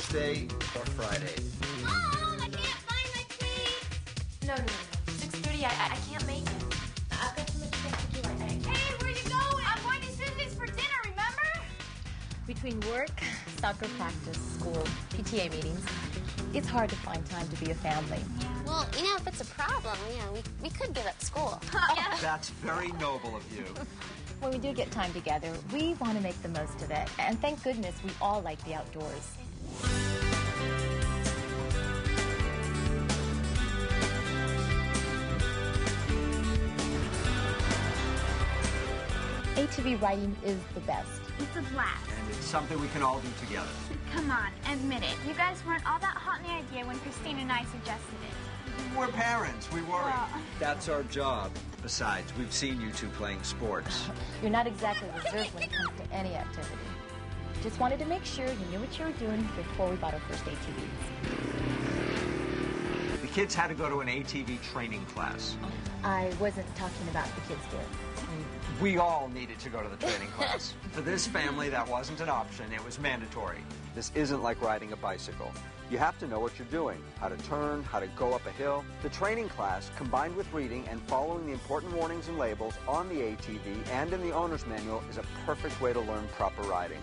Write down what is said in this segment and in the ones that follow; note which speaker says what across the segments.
Speaker 1: Thursday or Friday.
Speaker 2: Mom, I can't find my cleats.
Speaker 3: No. 6:30, I can't make it. I've got so much things to do.
Speaker 2: Hey, where you going? I'm going to Susie's for dinner, remember?
Speaker 4: Between work, soccer practice, school, PTA meetings, it's hard to find time to be a family.
Speaker 5: Well, if it's a problem, we could give up school.
Speaker 1: Oh, that's very noble of you.
Speaker 4: When we do get time together, we want to make the most of it. And thank goodness we all like the outdoors. ATV riding is the best.
Speaker 2: It's a blast.
Speaker 1: And it's something we can all do together.
Speaker 2: Come on, admit it. You guys weren't all that hot in the idea when Christine and I suggested it.
Speaker 1: We're parents. We worry.
Speaker 2: Well.
Speaker 1: That's our job. Besides, we've seen you two playing sports.
Speaker 4: You're not exactly reserved when it comes to any activity. Just wanted to make sure you knew what you were doing before we bought our first ATVs.
Speaker 1: The kids had to go to an ATV training class.
Speaker 4: I wasn't talking about the kids, dear.
Speaker 1: We all needed to go to the training class. For this family, that wasn't an option. It was mandatory. This isn't like riding a bicycle. You have to know what you're doing, how to turn, how to go up a hill. The training class, combined with reading and following the important warnings and labels on the ATV and in the owner's manual, is a perfect way to learn proper riding.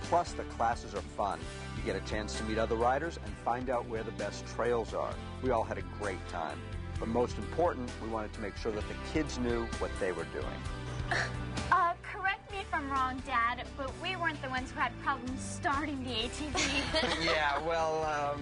Speaker 1: Plus, the classes are fun. You get a chance to meet other riders and find out where the best trails are. We all had a great time. But most important, we wanted to make sure that the kids knew what they were doing.
Speaker 2: Correct me if I'm wrong, Dad, but we weren't the ones who had problems starting the ATV.
Speaker 1: Yeah, well,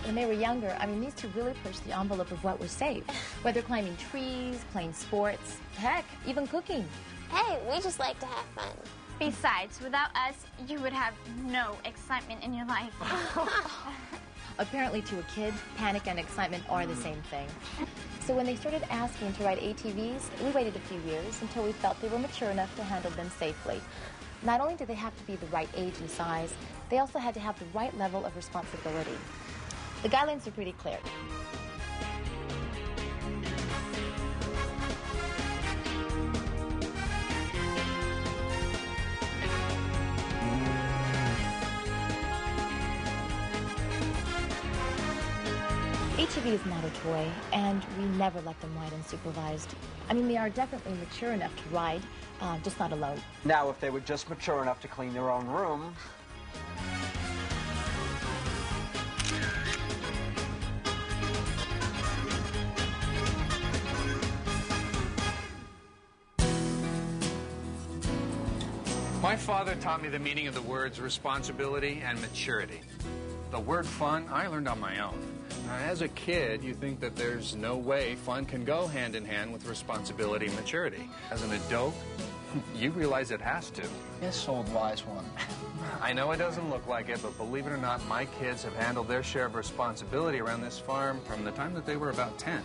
Speaker 4: When they were younger, these two really pushed the envelope of what was safe. Whether climbing trees, playing sports, heck, even cooking.
Speaker 5: Hey, we just like to have fun.
Speaker 2: Besides, without us, you would have no excitement in your life.
Speaker 4: Apparently to a kid, panic and excitement are the same thing. So when they started asking to ride ATVs, we waited a few years until we felt they were mature enough to handle them safely. Not only did they have to be the right age and size, they also had to have the right level of responsibility. The guidelines are pretty clear. ATV is not a toy, and we never let them ride unsupervised. They are definitely mature enough to ride, just not alone.
Speaker 1: now if they were just mature enough to clean their own room,
Speaker 6: My father taught me the meaning of the words responsibility and maturity. The word fun, I learned on my own. Now, as a kid, you think that there's no way fun can go hand in hand with responsibility and maturity. As an adult, you realize it has to.
Speaker 7: Yes, old wise one.
Speaker 6: I know it doesn't look like it, but believe it or not, my kids have handled their share of responsibility around this farm from the time that they were about 10.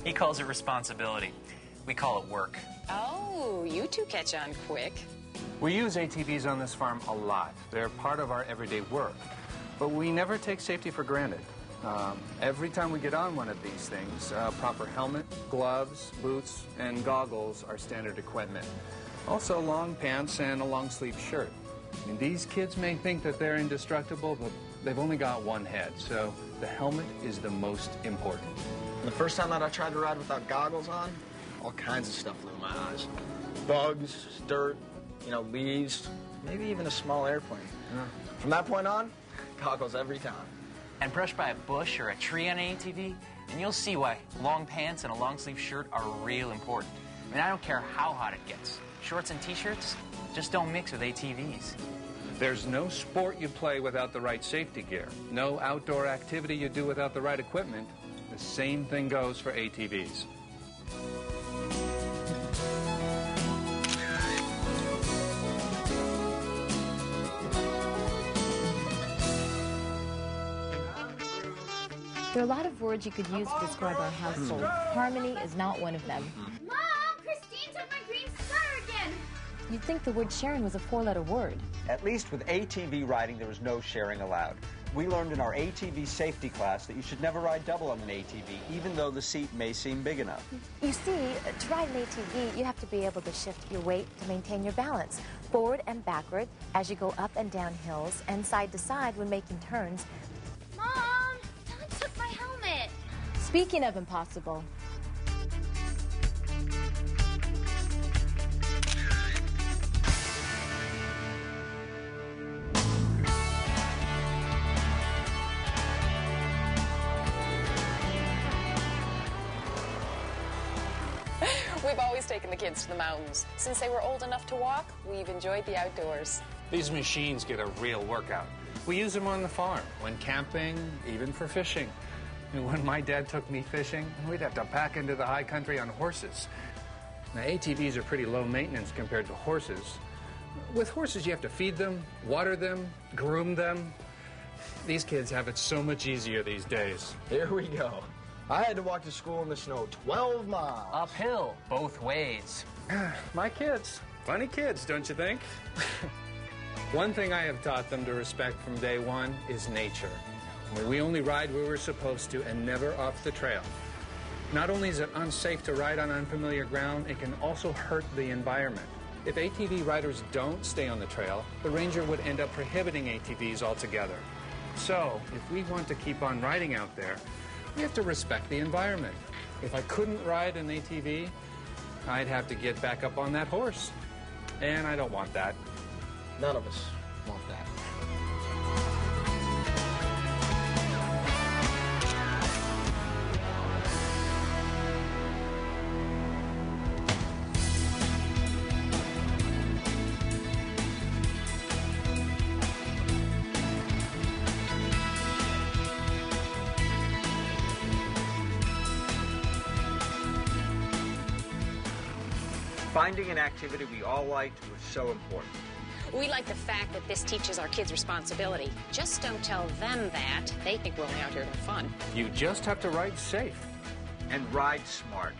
Speaker 8: He calls it responsibility. We call it work.
Speaker 9: Oh, you two catch on quick.
Speaker 6: We use ATVs on this farm a lot. They're part of our everyday work. But we never take safety for granted. Every time we get on one of these things, proper helmet, gloves, boots, and goggles are standard equipment. Also long pants and a long sleeve shirt. These kids may think that they're indestructible, but they've only got one head, so the helmet is the most important.
Speaker 7: The first time that I tried to ride without goggles on, all kinds of stuff flew in my eyes. Bugs, dirt, leaves, maybe even a small airplane.
Speaker 6: Yeah.
Speaker 7: From that point on, goggles every time.
Speaker 8: And brush by a bush or a tree on an ATV, and you'll see why long pants and a long sleeve shirt are real important. I don't care how hot it gets. Shorts and t-shirts just don't mix with ATVs.
Speaker 6: There's no sport you play without the right safety gear. No outdoor activity you do without the right equipment. The same thing goes for ATVs.
Speaker 4: There are a lot of words you could use to describe our household. Harmony is not one of them.
Speaker 2: Mom, Christine took my green sweater again.
Speaker 4: you'd think the word sharing was a four-letter word.
Speaker 1: At least with ATV riding, there was no sharing allowed. We learned in our ATV safety class that you should never ride double on an ATV, even though the seat may seem big enough.
Speaker 4: You see, to ride an ATV, you have to be able to shift your weight to maintain your balance, forward and backward as you go up and down hills, and side to side when making turns.
Speaker 2: Mom, someone took my helmet.
Speaker 4: Speaking of impossible,
Speaker 9: We've always taken the kids to the mountains. Since they were old enough to walk, we've enjoyed the outdoors.
Speaker 6: These machines get a real workout. We use them on the farm, when camping, even for fishing. And when my dad took me fishing, we'd have to pack into the high country on horses. Now, ATVs are pretty low maintenance compared to horses. With horses, you have to feed them, water them, groom them. These kids have it so much easier these days.
Speaker 7: Here we go. I had to walk to school in the snow 12 miles.
Speaker 8: Uphill, both ways.
Speaker 6: My kids. Funny kids, don't you think? One thing I have taught them to respect from day one is nature. We only ride where we're supposed to and never off the trail. Not only is it unsafe to ride on unfamiliar ground, it can also hurt the environment. If ATV riders don't stay on the trail, the ranger would end up prohibiting ATVs altogether. So, if we want to keep on riding out there, we have to respect the environment. If I couldn't ride an ATV, I'd have to get back up on that horse. And I don't want that.
Speaker 7: None of us want that.
Speaker 1: Finding an activity we all liked was so important.
Speaker 9: We like the fact that this teaches our kids responsibility. Just don't tell them that. They think we're only out here to have fun.
Speaker 6: You just have to ride safe.
Speaker 1: And ride smart.